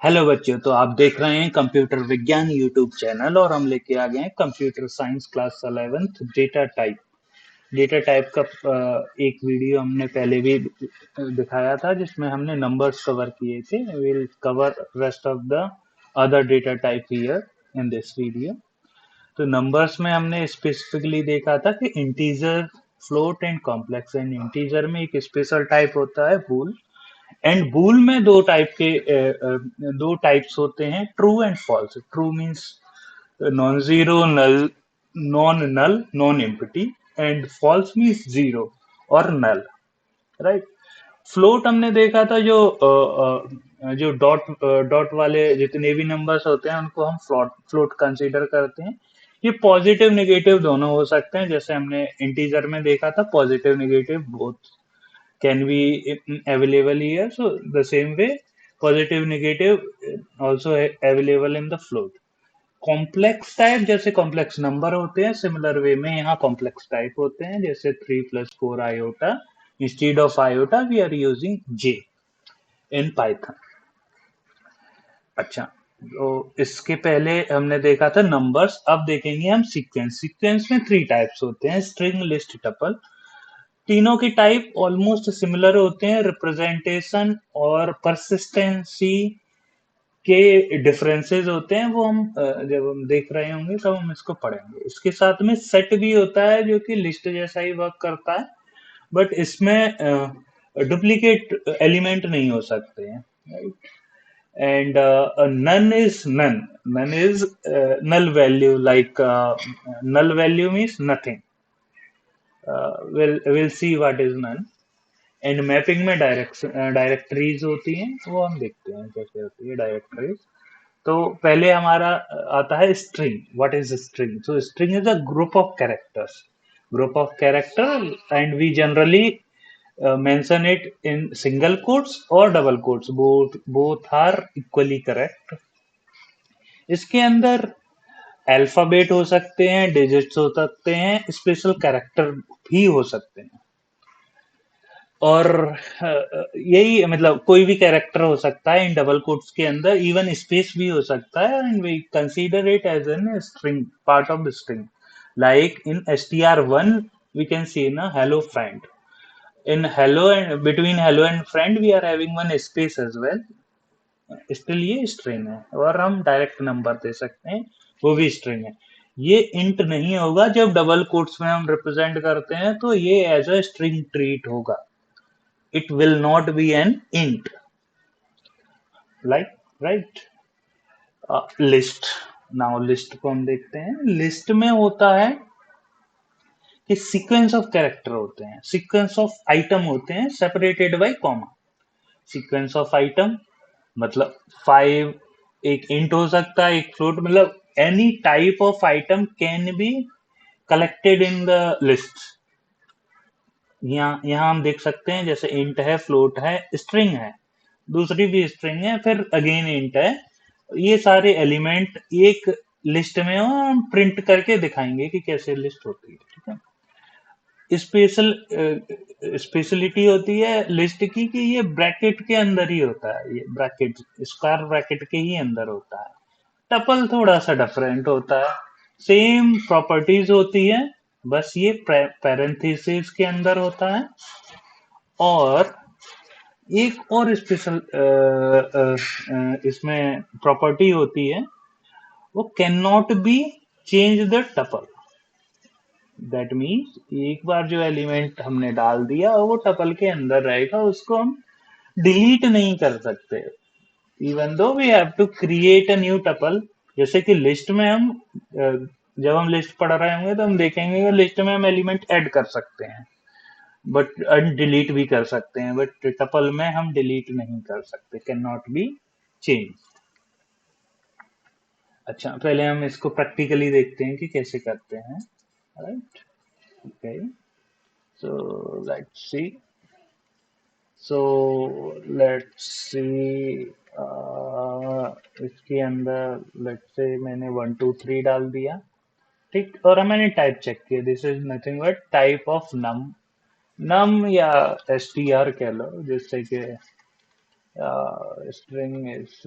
Hello बच्चों। तो आप देख रहे हैं कंप्यूटर विज्ञान यूट्यूब चैनल और हम लेके आ गए हैं computer science class 11th data type. Data type का एक वीडियो हमने पहले भी दिखाया था जिसमें हमने नंबर्स कवर किए थे। Will cover rest of the other data type here in this video. तो नंबर्स में हमने स्पेसिफिकली देखा था कि integer, float and complex. And integer में एक स्पेशल टाइप होता है बूल। एंड बूल में दो टाइप्स होते हैं, true and false. True means non zero, null, non null, non empty. And false means zero और नल, राइट। फ्लोट हमने देखा था, जो डॉट वाले जितने भी नंबर्स होते हैं उनको हम फ्लोट फ्लोट कंसीडर करते हैं। ये पॉजिटिव नेगेटिव दोनों हो सकते हैं, जैसे हमने इंटीजर में देखा था, positive negative both can be available here. So the same way, positive negative also available in the float. Complex type जैसे कॉम्प्लेक्स नंबर होते हैं, सिमिलर वे में यहाँ कॉम्प्लेक्स टाइप होते हैं, जैसे 3 + 4 iota. Instead of iota we are using J in Python. अच्छा, तो इसके पहले हमने देखा था नंबर्स। अब देखेंगे हम सीक्वेंस। सीक्वेंस में थ्री टाइप्स होते हैं, स्ट्रिंग, लिस्ट, टपल। तीनों की टाइप ऑलमोस्ट सिमिलर होते हैं। रिप्रेजेंटेशन और परसिस्टेंसी के डिफरेंसेस होते हैं, वो हम जब हम देख रहे होंगे तब हम इसको पढ़ेंगे। इसके साथ में सेट भी होता है जो कि लिस्ट जैसा ही वर्क करता है, बट इसमें डुप्लीकेट एलिमेंट नहीं हो सकते हैं, right. And none is none. None is null value, like null value means nothing. We'll see what is none. And mapping में डायरेक्टरीज होती हैं, वो हम देखते हैं कैसे होती है डायरेक्टरीज। तो पहले हमारा आता है string. What is string? So string is a group of characters. Group of character, and we generally mention it in single quotes और double quotes, both both are equally correct. इसके अंदर अल्फाबेट हो सकते हैं, डिजिट्स हो सकते हैं, special character भी हो सकते हैं। और यही मतलब कोई भी कैरेक्टर हो सकता है इन डबल कोट्स के अंदर, इवन स्पेस भी हो सकता है, and we consider it as an string, part of the string. Like in str1 we can see na hello friend. In hello and between hello and friend we are having one space as well, still ये string है। और हम direct number दे सकते हैं, वो भी string है। ये इंट नहीं होगा। जब डबल कोट्स में हम रिप्रेजेंट करते हैं तो ये एज अ स्ट्रिंग ट्रीट होगा, it will not be an int, like, right. List. Now list को हम देखते हैं। लिस्ट में होता है कि सीक्वेंस ऑफ कैरेक्टर होते हैं, सीक्वेंस ऑफ आइटम होते हैं, separated by comma. Sequence of item मतलब 5 एक इंट हो सकता है, एक फ्लोट, मतलब any type of item can be collected in the list. यहाँ यहाँ हम देख सकते हैं, जैसे इंट है, फ्लोट है, स्ट्रिंग है, दूसरी भी स्ट्रिंग है, फिर अगेन इंट है। ये सारे एलिमेंट एक लिस्ट में हो, हम प्रिंट करके दिखाएंगे कि कैसे लिस्ट होती है, ठीक है। स्पेशल स्पेशलिटी होती है लिस्ट की कि ये ब्रैकेट के अंदर ही होता है, ये ब्रैकेट, स्क्वायर ब्रैकेट के ही अंदर होता है। टपल थोड़ा सा डिफरेंट होता है, सेम प्रॉपर्टीज होती है, बस ये पैरेंथेसिस के अंदर होता है। और एक और स्पेशल इसमें प्रॉपर्टी होती है, वो can not be change the tuple. That means एक बार जो एलिमेंट हमने डाल दिया वो टपल के अंदर रहेगा, उसको हम डिलीट नहीं कर सकते, even though we have to create a new tuple. जैसे कि लिस्ट में हम जब हम लिस्ट पढ़ रहे होंगे तो हम देखेंगे कि लिस्ट में हम एलिमेंट ऐड कर सकते हैं, बट डिलीट भी कर सकते हैं, बट टपल में हम डिलीट नहीं कर सकते, कैन नॉट बी चेंज। अच्छा, पहले हम इसको प्रैक्टिकली देखते हैं कि कैसे करते हैं, right. Okay, so let's see. So let's see, इसके अंदर लेट्स से मैंने 1 2 3 डाल दिया, ठीक। और मैंने टाइप चेक किया, this is nothing but type of num. Num या एस टी आर कह लो, जिससे कि string is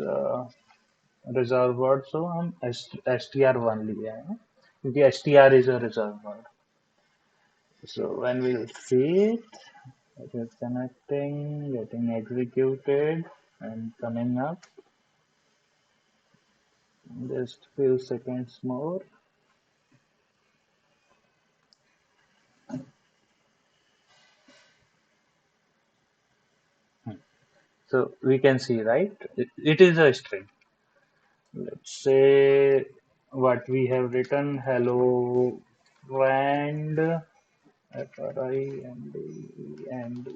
reserve word, so हम str1 लिया है ना, क्योंकि str is a reserve word. So when we see it, it is connecting, getting executed, and coming up. Just few seconds more. So we can see, right? It is a string. Let's say what we have written, hello friend, friend,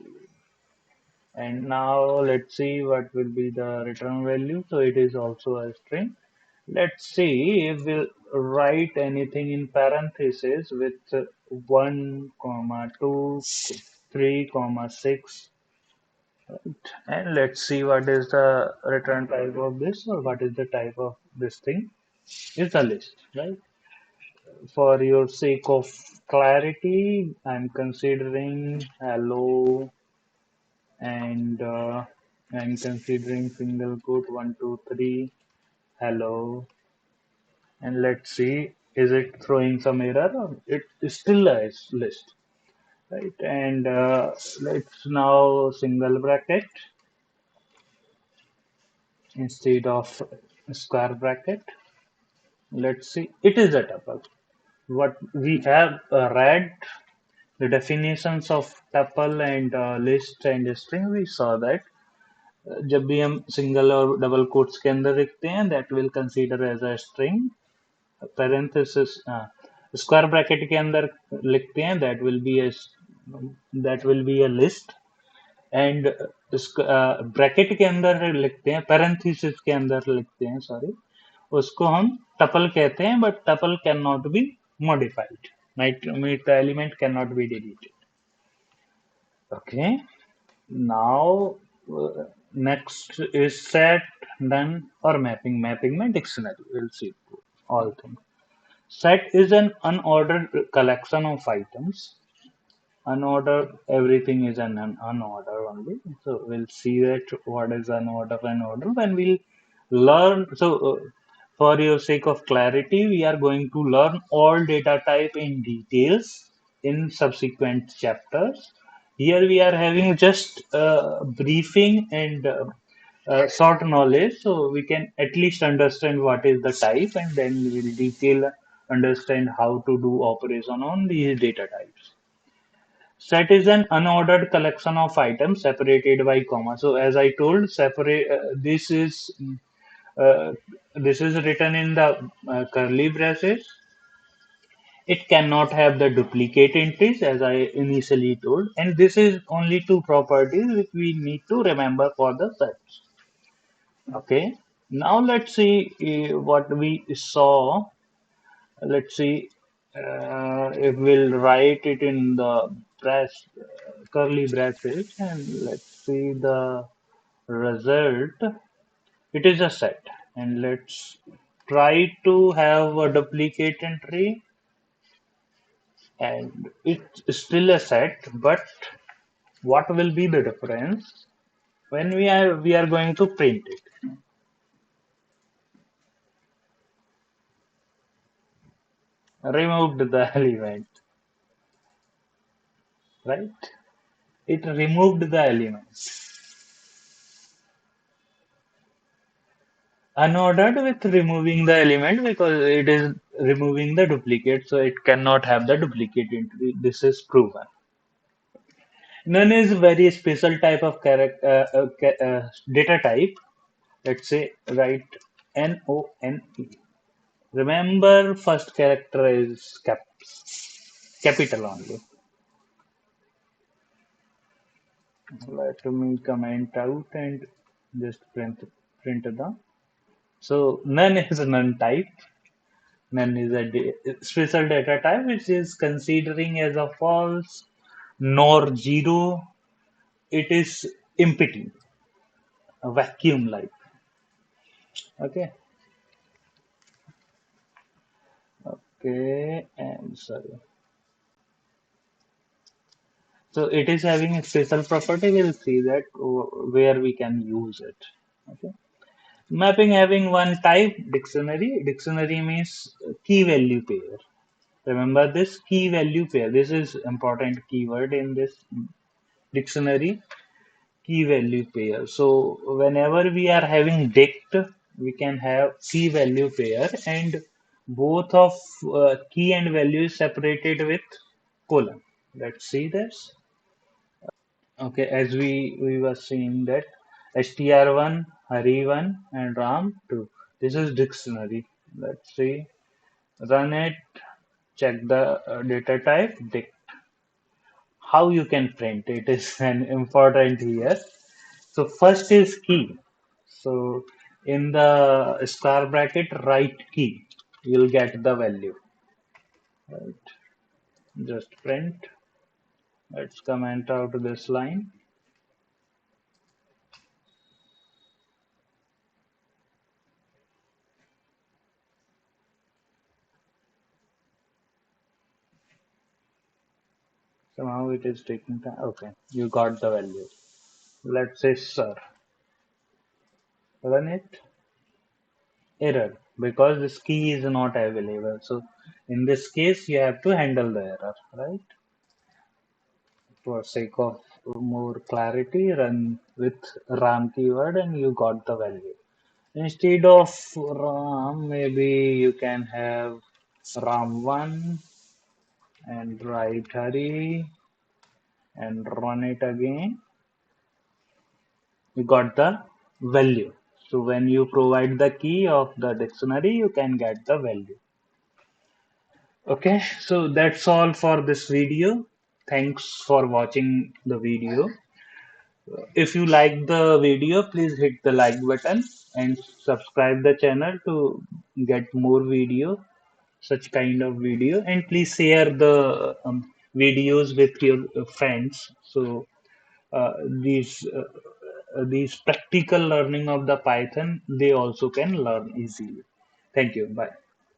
and now let's see what will be the return value. So it is also a string. Let's see if we'll write anything in parentheses with 1 comma 2 3 comma 6, and let's see what is the return type of this, or what is the type of this thing. It's a list, right? For your sake of clarity, I'm considering hello, and I'm considering single quote 1 2 3 hello, and let's see, is it throwing some error, or it is still a list, right? And let's now single bracket instead of square bracket. Let's see, it is a tuple. What we have read the definitions of tuple and list and string, we saw that जब भी हम single और double quotes के अंदर लिखते हैं, that will consider as a string. parenthesis square bracket के अंदर लिखते हैं, that will be a list. And bracket के अंदर लिखते हैं, पैरेंथेसिस के अंदर लिखते हैं, सॉरी, उसको हम टपल कहते हैं, but tuple can not be modified, right? The element cannot be deleted. Okay, now next is set, done, or mapping. Mapping में dictionary, we'll see all things. Set is an unordered collection of items. Unordered, everything is an unorder only. So we'll see that what is unorder and order when we'll learn. So for your sake of clarity, we are going to learn all data type in details in subsequent chapters. Here we are having just briefing and short knowledge, so we can at least understand what is the type, and then we will detail understand how to do operation on these data types. Set is an unordered collection of items separated by comma. So as I told, separate uh, this is written in the curly braces. It cannot have the duplicate entries, as I initially told, and this is only two properties which we need to remember for the sets. Okay. Now let's see what we saw. Let's see if we'll write it in the curly braces, and let's see the result. It is a set, and let's try to have a duplicate entry, and it's still a set, but what will be the difference when we are going to print it? Removed the element, right? It removed the element. Unordered with removing the element, because it is removing the duplicate, so it cannot have the duplicate entry. This is proven. None is very special type of character data type. Let's say write NONE. Remember, first character is capital only. Let me comment out and just print the. So none is none type. None is a special data type which is considering as a false nor zero. It is empty, a vacuum like. Okay. Okay. And sorry. So it is having a special property. We'll see that where we can use it. Okay. Mapping having one type dictionary. Dictionary means key value pair. Remember this key value pair. This is important keyword in this dictionary. Key value pair. So whenever we are having dict, we can have key value pair, and both of key and value is separated with colon. Let's see this. Okay, as we were seeing that str1, Hari1, and Ram2. This is dictionary. Let's see. Run it. Check the data type. How you can print it is an important here. So first is key. So in the star bracket, write key. You'll get the value. Right. Just print. Let's comment out this line. Somehow it is taking time. Okay, you got the value. Let's say sir. Run it. Error. Because this key is not available. So in this case, you have to handle the error, right? For sake of more clarity, run with ram keyword and you got the value. Instead of ram, maybe you can have ram1 and write Hari and run it again. You got the value. So when you provide the key of the dictionary, you can get the value. Okay, so that's all for this video. Thanks for watching the video. If you like the video, please hit the like button and subscribe the channel to get more video, such kind of video. And please share the videos with your friends. So these practical learning of the Python, they also can learn easily. Thank you. Bye.